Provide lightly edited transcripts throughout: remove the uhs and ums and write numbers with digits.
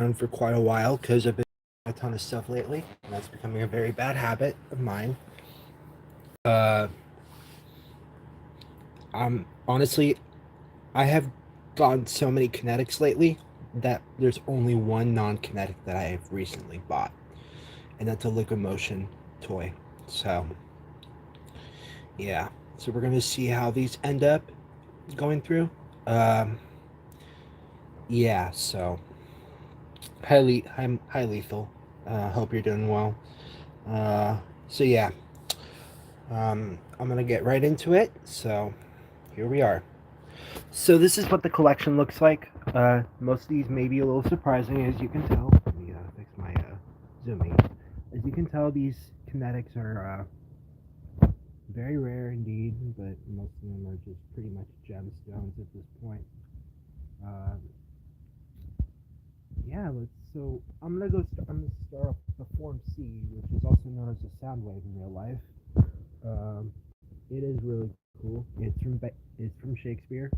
for quite a while because I've been doing a ton of stuff lately, and that's becoming a very bad habit of mine. Uh, I'm honestly, I have gotten so many Kinetics lately that there's only one non-Kinetic that I have recently bought, and that's a Liquid Motion toy. So, yeah. So we're gonna see how these end up going through. Um, yeah. So high lethal. Hope you're doing well. Uh, so yeah. I'm gonna get right into it. So here we are. So this is what the collection looks like. Most of these may be a little surprising, as you can tell. Let me fix my zooming. As you can tell, these Kinetics are very rare indeed, but most of them are just pretty much gemstones at this point. Uh, yeah, let's. So I'm gonna go. I'm gonna start off with the Form C, which is also known as a sound wave in real life. Um, it is really cool. It's from Shakespeare.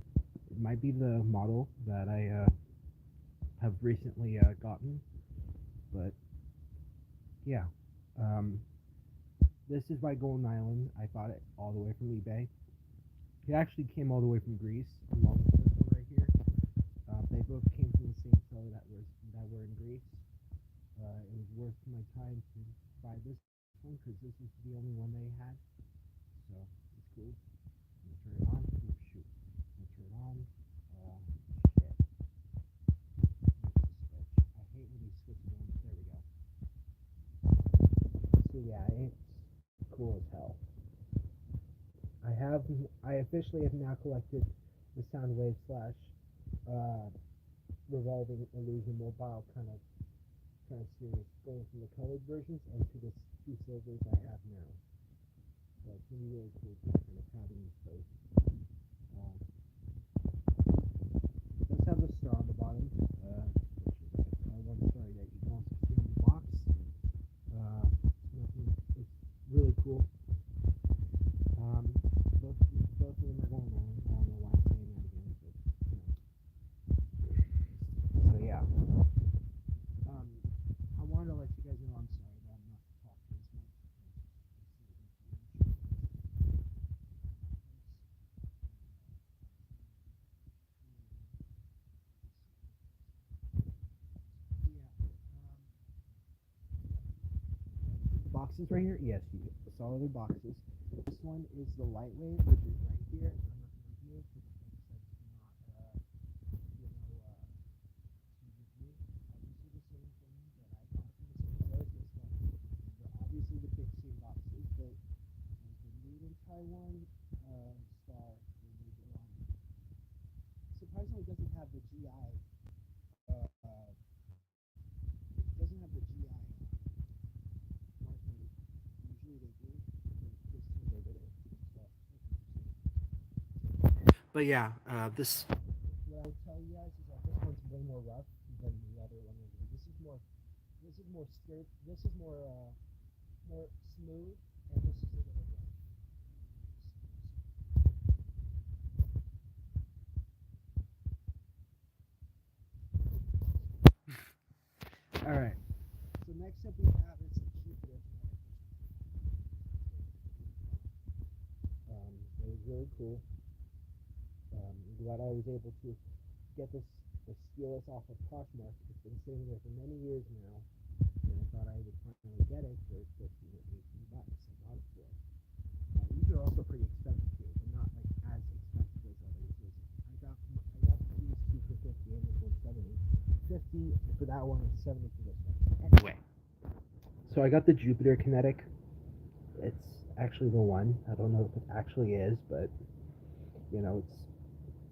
It might be the model that I have recently gotten, but yeah. Um, this is by Golden Island. I bought it all the way from eBay. It actually came all the way from Greece, along with this one right here. They both came from the same seller that were in Greece. It was worth my time to buy this one because this is the only one they had. So it's cool. I'm gonna turn it on. Oh, shoot. I'm gonna turn it on. Shit. I hate when these switch ones. There we go. So yeah, it's cool as hell. I have I officially have now collected the Soundwave slash uh, revolving illusion mobile kind of series, going from the colored versions and to the two silvers I have now. So it's gonna be really cool just kind of having these both. Um, it does have a star on the bottom, which is like one star that you can also see on the box. It's really cool. Um, both of them are going on. I don't know why I'm saying that again, but so yeah. I wanted to let you guys know I'm sorry that I'm not talking as much. Yeah. Boxes right here? Yes, you saw the boxes. This one is the lightweight, which is right here. I'm not going to review it because it's not, to review. Obviously the same thing that I got from the same place. This one. They're obviously the big same boxes, but the made in Taiwan star surprisingly doesn't have the GI. It doesn't have the GI marking. Usually they do. This time they didn't. So, but yeah, this. What I would tell you guys is that this one's way more rough than the other one. This is more. This is more straight. This is more smooth, and this is a little rough. All right. So next up we have is Jupiter. It was really cool. I'm glad I was able to get this steal this off of Poshmark. It's been sitting there for many years now, and I thought I would finally get it for 15 or 18 bucks. I bought it for. These are also pretty expensive too, but not like as expensive as others. I got these two for 50 and this one's 70. 50 for that one and 70 for this one. Anyway, so I got the Jupiter Kinetic. It's actually the one. I don't know if it actually is, but it's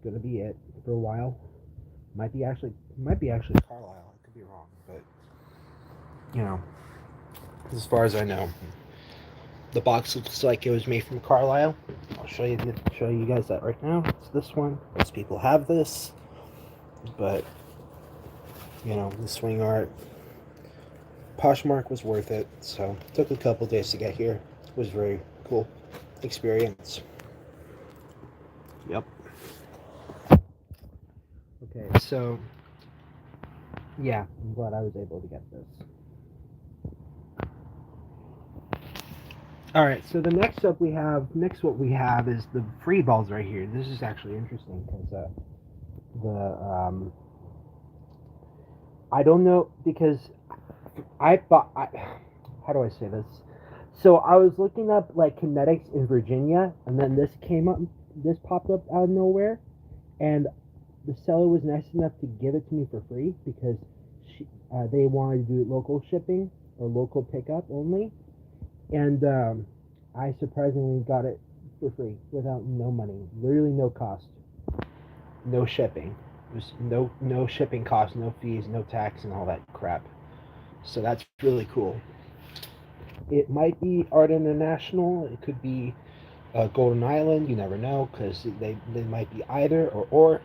gonna be it for a while. Might be actually Carlisle. I could be wrong, but you know, as far as I know, the box looks like it was made from Carlisle. I'll show you guys that right now. It's this one. Most people have this, but the swing art Poshmark was worth it. So it took a couple days to get here. It was very cool experience. Yep. Okay, so yeah, I'm glad I was able to get this. All right, so the what we have is the free balls right here. This is actually interesting because the I don't know because I thought how do I say this? So I was looking up like Kinetics in Virginia, and then this came up. This popped up out of nowhere, and the seller was nice enough to give it to me for free because they wanted to do local shipping or local pickup only, and I surprisingly got it for free without no money, literally no cost, no shipping. There's no shipping costs, no fees, no tax, and all that crap. So that's really cool. It might be Art International. It could be Golden Island. You never know because they might be either or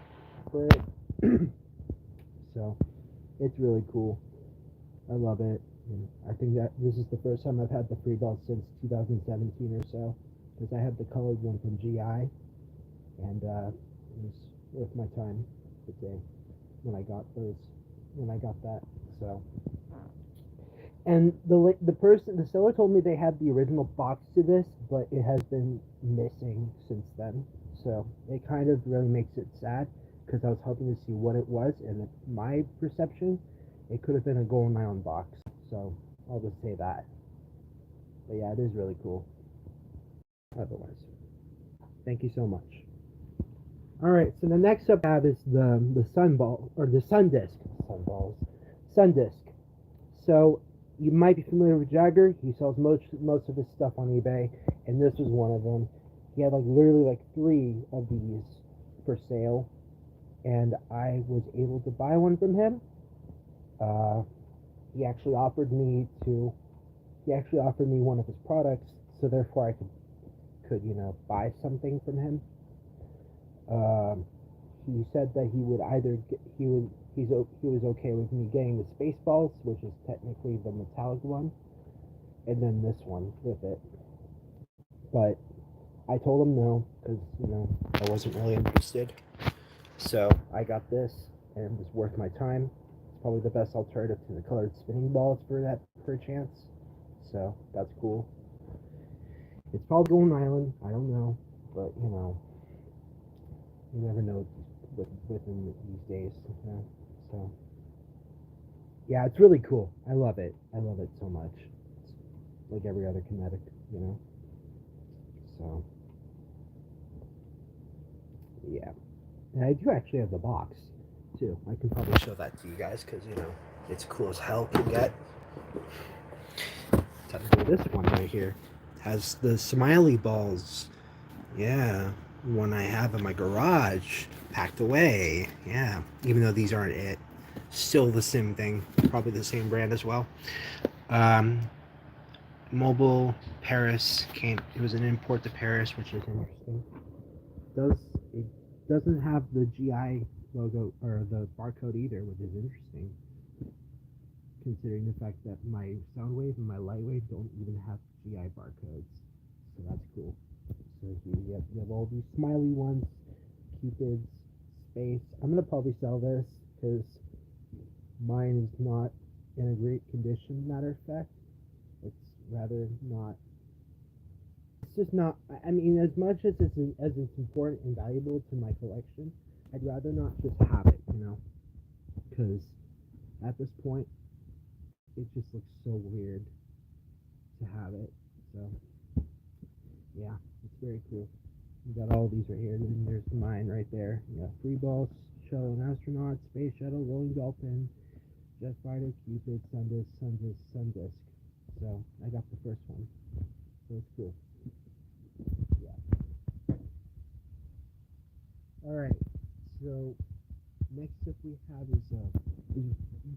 for it. So it's really cool. I love it. And I think that this is the first time I've had the free belt since 2017 or so because I had the colored one from GI, and it was worth my time today when I got that. So, and the seller told me they had the original box to this, but it has been missing since then. So it kind of really makes it sad because I was hoping to see what it was, and my perception, it could have been a Golden Island box. So I'll just say that. But yeah, it is really cool. Otherwise, thank you so much. All right, so the next up I have is the sun ball or the sun disc. Sun balls, sun disc. So you might be familiar with Jagger. He sells most of his stuff on eBay, and this was one of them. He had like literally like 3 of these for sale, and I was able to buy one from him. Uh, he actually offered me one of his products, so therefore I could buy something from him. Um, he said that he would either get, he was okay with me getting the Spaceballs, which is technically the metallic one, and then this one with it. But I told him no because I wasn't really interested. So I got this, and it was worth my time. It's probably the best alternative to the colored spinning balls for that per chance. So that's cool. It's probably Golden Island. I don't know, but you never know within these days. So yeah, it's really cool. I love it. I love it so much. It's like every other Kinetic. So yeah, and I do actually have the box too. I can probably show that to you guys because it's cool as hell can get. Technically, this one right here has the smiley balls. Yeah, one I have in my garage, packed away. Yeah, even though these aren't it, still the same thing. Probably the same brand as well. Um, Mobile Paris came. It was an import to Paris, which is interesting. It doesn't have the GI logo or the barcode either, which is interesting, considering the fact that my Soundwave and my Lightwave don't even have GI barcodes. So that's cool. So you have all these smiley ones, Cupid's, Space. I'm gonna probably sell this because mine is not in a great condition. Matter of fact, it's rather not. It's just not. I mean, as much as it's important and valuable to my collection, I'd rather not just have it, because at this point, it just looks so weird to have it. So yeah, it's very cool. You got all these right here. And there's mine right there. You got Free Balls, Shuttle and Astronaut, Space Shuttle, Rolling Dolphin, Jet Fighter, Cupid, Sun Disc. So I got the first one. So it's cool. Yeah. Alright. So next up we have is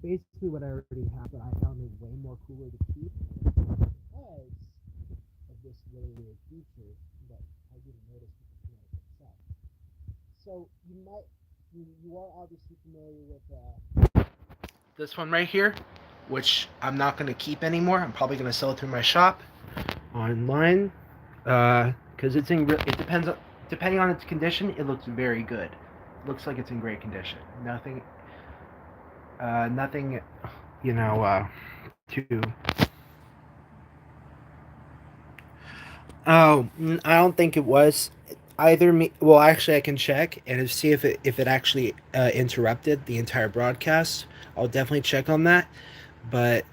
basically what I already have, but I found it way more cooler to keep because of this really weird feature that I didn't notice with the Kinetic itself. So you are obviously familiar with this one right here, which I'm not going to keep anymore. I'm probably going to sell it through my shop online because it depends on, depending on its condition, it looks very good. It looks like it's in great condition. Nothing. Nothing, too. Oh, I don't think it was either me. Well, actually, I can check and see if it actually interrupted the entire broadcast. I'll definitely check on that. But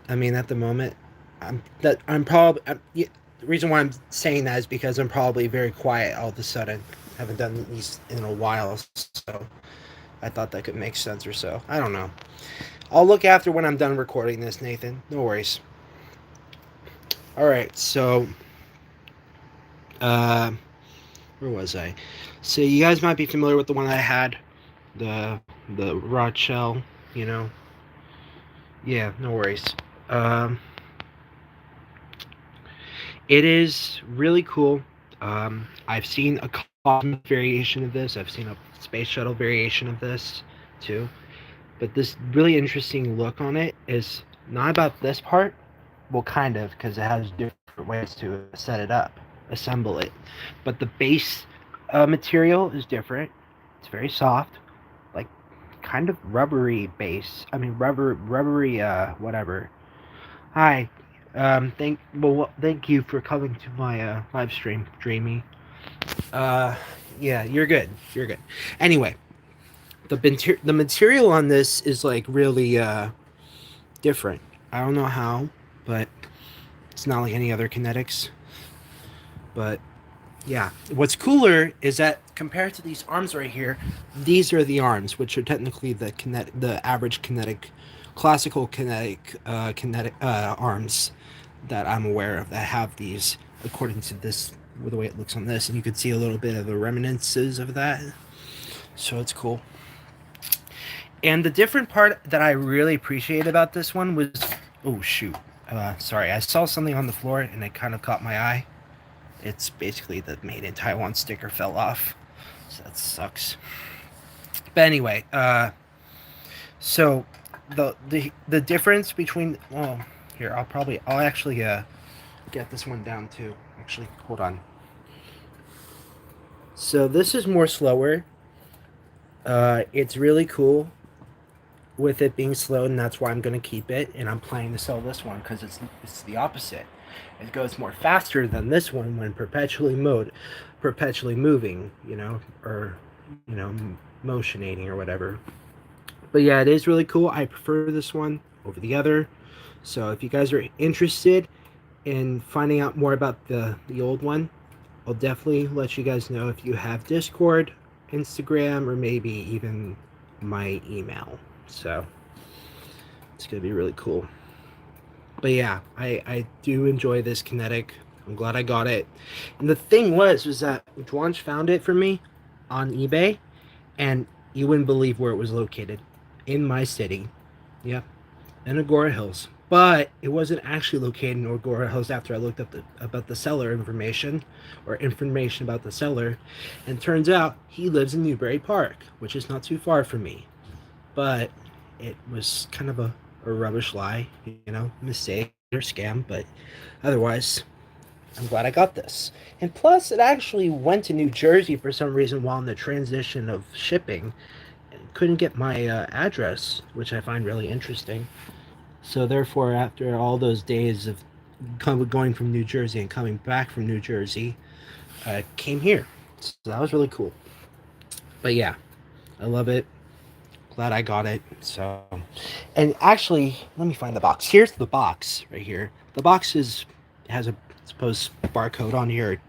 I mean, at the moment, I'm probably yeah, the reason why I'm saying that is because I'm probably very quiet all of a sudden. Haven't done these in a while, so I thought that could make sense or so. I don't know. I'll look after when I'm done recording this, Nathan. No worries. All right, so uh, where was I? So you guys might be familiar with the one I had, the the rod shell. You know, yeah, no worries. Um, it is really cool. I've seen a cosmic variation of this. I've seen a space shuttle variation of this too. But this really interesting look on it is not about this part. Well, kind of, because it has different ways to set it up, assemble it. But the base material is different. It's very soft, like kind of rubbery base. I mean, rubbery, whatever. Hi. Thank you for coming to my live stream, Dreamy. Uh, yeah, you're good. You're good. Anyway, the material on this is like really different. I don't know how, but it's not like any other kinetics. But yeah, what's cooler is that compared to these arms right here, these are the arms, which are technically the average kinetic, classical kinetic arms that I'm aware of that have these according to this, the way it looks on this, and you can see a little bit of the reminiscences of that. So it's cool. And the different part that I really appreciate about this one was, oh shoot, sorry, I saw something on the floor and it kind of caught my eye. It's basically the Made in Taiwan sticker fell off, so that sucks. But anyway, so the difference between, well, here I'll actually get this one down too. Actually, hold on. So this is more slower. It's really cool with it being slow, and that's why I'm going to keep it. And I'm planning to sell this one because it's the opposite. It goes more faster than this one when perpetually moving, or motionating or whatever. But yeah, it is really cool. I prefer this one over the other. So if you guys are interested in finding out more about the old one, I'll definitely let you guys know if you have Discord, Instagram, or maybe even my email. So it's gonna be really cool. But yeah, I do enjoy this Kinetic. I'm glad I got it. And the thing was that Dwanch found it for me on eBay, and you wouldn't believe where it was located. In my city. Yep. In Agora Hills. But it wasn't actually located in Agora Hills after I looked up about the seller information, or information about the seller, and turns out he lives in Newbury Park, which is not too far from me. But it was kind of a rubbish lie, mistake or scam, but otherwise, I'm glad I got this. And plus, it actually went to New Jersey for some reason while in the transition of shipping. Couldn't get my address, which I find really interesting. So therefore, after all those days of going from New Jersey and coming back from New Jersey, I came here. So that was really cool. But yeah, I love it. Glad I got it. So, and actually, let me find the box. Here's the box right here. The box has a suppose barcode on here,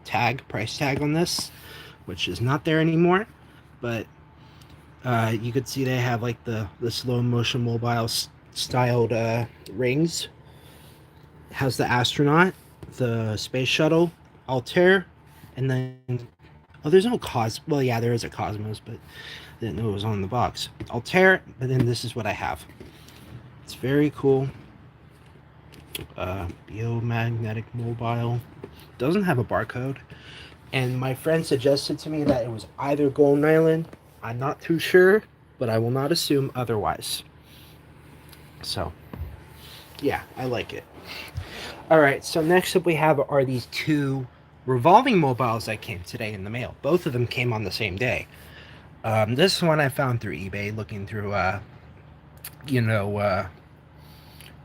price tag on this, which is not there anymore. But you could see they have like the slow motion mobile styled rings. It has the astronaut, the space shuttle, Altair, and then there's no well, yeah, there is a Cosmos, but I didn't know it was on the box. Altair, but then this is what I have. It's very cool. Biomagnetic mobile. Doesn't have a barcode. And my friend suggested to me that it was either Golden Island. I'm not too sure, but I will not assume otherwise. So, yeah, I like it. Alright, so next up we have are these two revolving mobiles that came today in the mail. Both of them came on the same day. This one I found through eBay, looking through you know,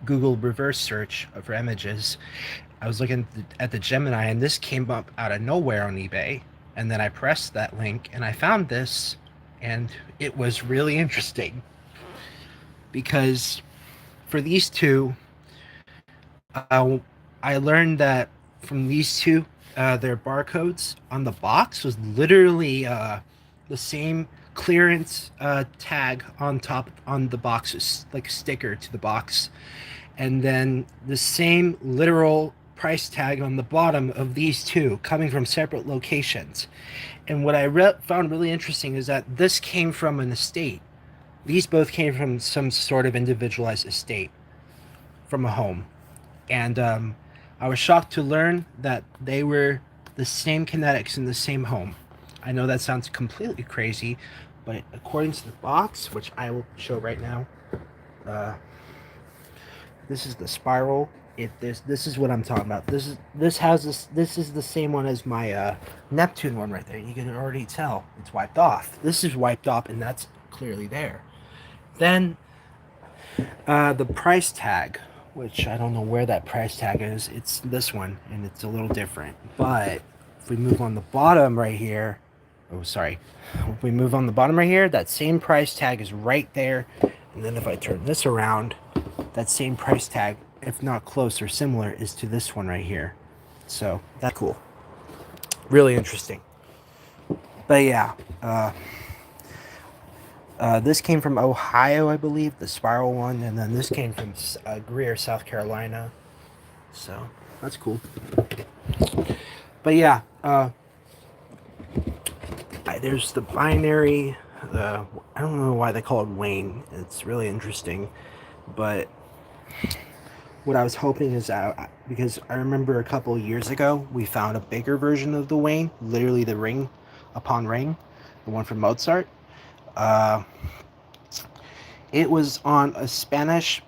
Google reverse search for images, I was looking at the Gemini, and this came up out of nowhere on eBay. And then I pressed that link, and I found this, and it was really interesting because for these two, I learned that from these two, their barcodes on the box was literally the same clearance tag on top on the boxes, like a sticker to the box, and then the same literal price tag on the bottom of these two coming from separate locations. And what I found really interesting is that this came from an estate. These both came from some sort of individualized estate from a home. And I was shocked to learn that they were the same kinetics in the same home. I know that sounds completely crazy, but according to the box, which I will show right now, this is the spiral. This is what I'm talking about. This is the same one as my Neptune one right there. You can already tell it's wiped off. This is wiped off, and that's clearly there. Then the price tag, which I don't know where that price tag is. It's this one, and it's a little different. But if we move on the bottom right here, oh sorry, if we move on the bottom right here, that same price tag is right there. And then if I turn this around, that same price tag, if not close or similar, is to this one right here. So that's cool. Really interesting. But yeah, this came from Ohio, I believe, the spiral one, and then this came from Greer, South Carolina. So that's cool. But yeah, there's the binary. I don't know why they call it Wayne. It's really interesting, but what I was hoping is that, because I remember a couple of years ago we found a bigger version of the Wayne, literally the ring upon ring, the one from Mozart. It was on a Spanish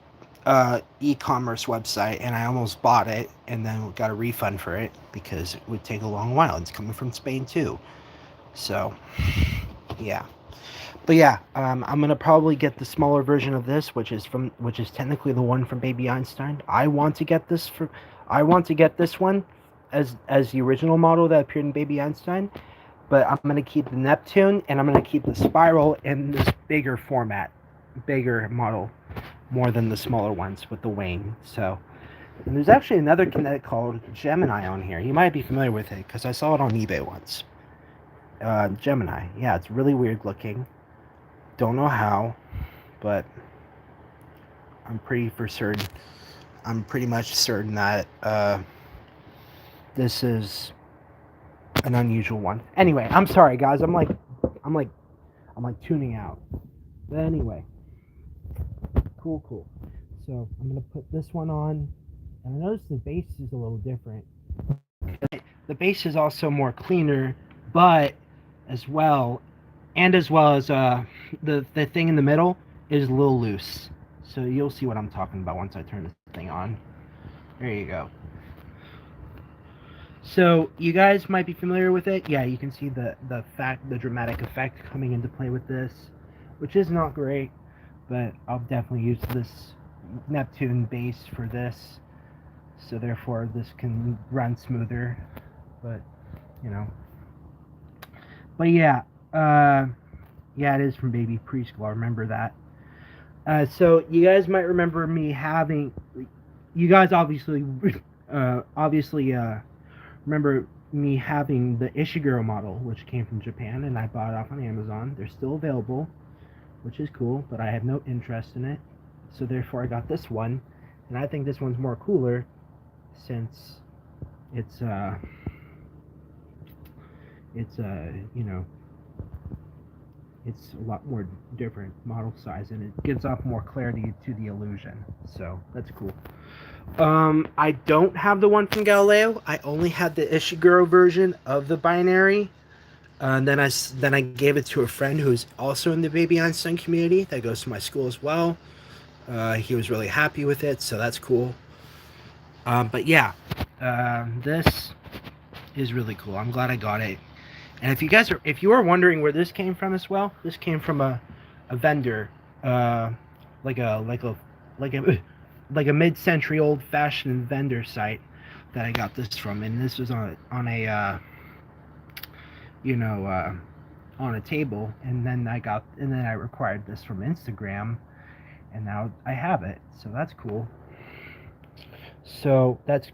e-commerce website, and I almost bought it and then got a refund for it because it would take a long while. It's coming from Spain too, so yeah. But yeah, I'm gonna probably get the smaller version of this, which is technically the one from Baby Einstein. I want to get this one as the original model that appeared in Baby Einstein, but I'm gonna keep the Neptune, and I'm gonna keep the spiral in this bigger format, bigger model, more than the smaller ones with the Wayne. So, and there's actually another Kinetic called Gemini on here. You might be familiar with it because I saw it on eBay once. Gemini, yeah, it's really weird looking. Don't know how, but I'm pretty much certain that this is an unusual one. Anyway, I'm sorry guys, I'm like tuning out. But anyway, cool. So I'm gonna put this one on, and I notice the base is a little different. The base is also more cleaner, but as well as the thing in the middle is a little loose. So you'll see what I'm talking about once I turn this thing on. There you go. So you guys might be familiar with it. Yeah, you can see the dramatic effect coming into play with this, which is not great, but I'll definitely use this Neptune base for this, so therefore this can run smoother. But you know, but yeah, it is from Baby Preschool. I remember that. So you guys might remember me having. You guys obviously remember me having the Ishiguro model, which came from Japan, and I bought it off on Amazon. They're still available, which is cool, but I have no interest in it, so therefore I got this one, and I think this one's more cooler since it's you know, it's a lot more different model size, and it gives off more clarity to the illusion, so that's cool. I don't have the one from Galileo. I only had the Ishiguro version of the binary. And then I gave it to a friend who's also in the Baby Einstein community that goes to my school as well. He was really happy with it, so that's cool. But yeah, this is really cool. I'm glad I got it. And if you are wondering where this came from as well, this came from a vendor like like a like a mid-century old-fashioned vendor site that I got this from, and this was on a you know on a table, and then I required this from Instagram, and now I have it, so that's cool. So that's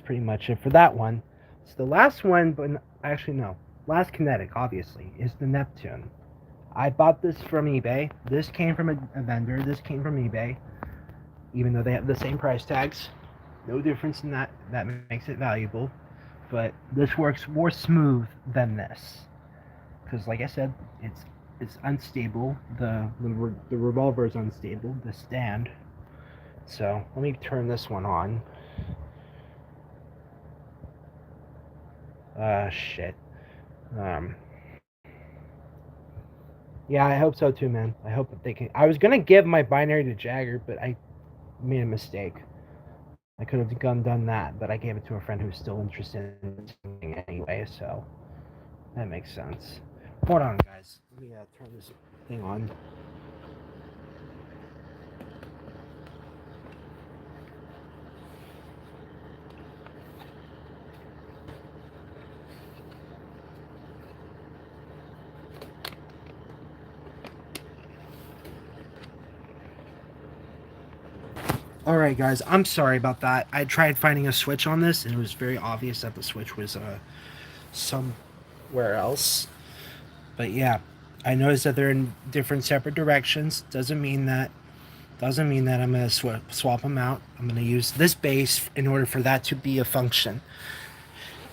pretty much it for that one. So the last one, but actually no, last Kinetic obviously is the Neptune. I bought this from eBay. This came from a vendor. This came from eBay, even though they have the same price tags. No difference in that. That makes it valuable. But this works more smooth than this, because like I said, it's unstable. The revolver is unstable. The stand. So let me turn this one on. Shit. Um, yeah, I hope so too, man. I hope that they can. I was gonna give my binary to Jagger, but I made a mistake. I could have done that, but I gave it to a friend who's still interested in something anyway, so that makes sense. Hold on, guys. Let me turn this thing on. Alright, guys, I'm sorry about that. I tried finding a switch on this, and it was very obvious that the switch was somewhere else. But yeah, I noticed that they're in different separate directions. Doesn't mean that I'm gonna swap them out. I'm gonna use this base in order for that to be a function,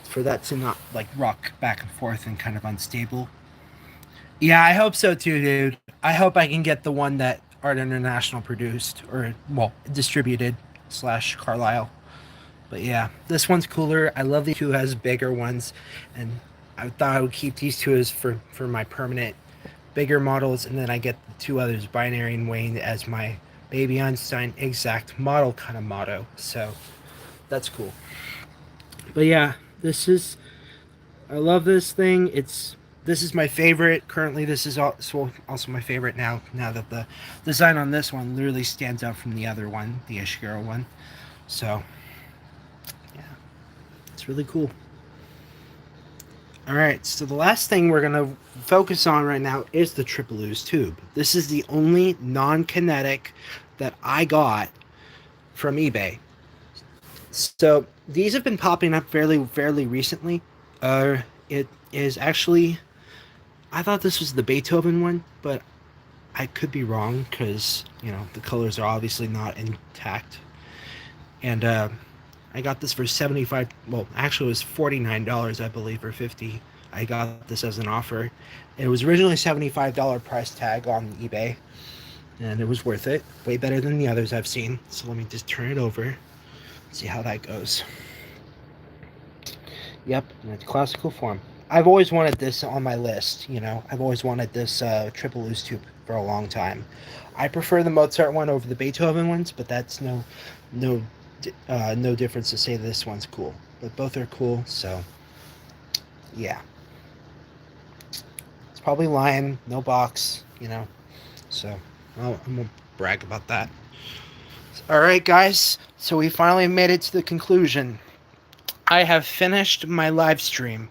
for that to not like rock back and forth and kind of unstable. Yeah, I hope so too, dude. I hope I can get the one that Art International produced, or well, distributed slash Carlisle. But yeah, this one's cooler. I love the two has bigger ones, and I thought I would keep these two as for my permanent bigger models, and then I get the two others, Binary and Wayne, as my Baby Einstein exact model kind of motto. So that's cool. But yeah, I love this thing. This is my favorite currently. This is also my favorite now. Now that the design on this one literally stands out from the other one, the Ishiguro one. So yeah, it's really cool. All right, so the last thing we're gonna focus on right now is the triple ooze tube. This is the only non-kinetic that I got from eBay. So these have been popping up fairly recently. It is actually, I thought this was the Beethoven one, but I could be wrong because the colors are obviously not intact. And I got this for 75. Well, actually, it was $49, I believe, or 50. I got this as an offer. It was originally $75 price tag on eBay, and it was worth it. Way better than the others I've seen. So let me just turn it over, see how that goes. Yep, in its classical form. I've always wanted this on my list. I've always wanted this triple loose tube for a long time. I prefer the Mozart one over the Beethoven ones, but that's no no difference to say this one's cool. But both are cool, so yeah. It's probably lime, no box. So I'm gonna brag about that. All right, guys. So we finally made it to the conclusion. I have finished my live stream,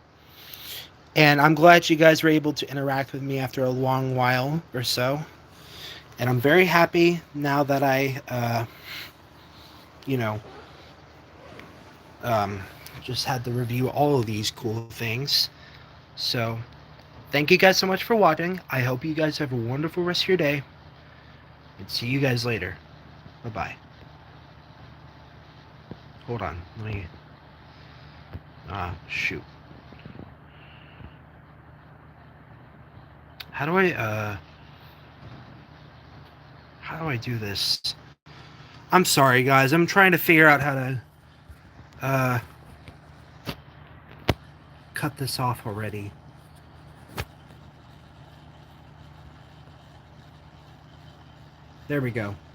and I'm glad you guys were able to interact with me after a long while or so. And I'm very happy now that I, you know, just had to review all of these cool things. So, thank you guys so much for watching. I hope you guys have a wonderful rest of your day. And see you guys later. Bye-bye. Hold on. Let me... shoot. How do I do this? I'm sorry, guys. I'm trying to figure out how to, cut this off already. There we go.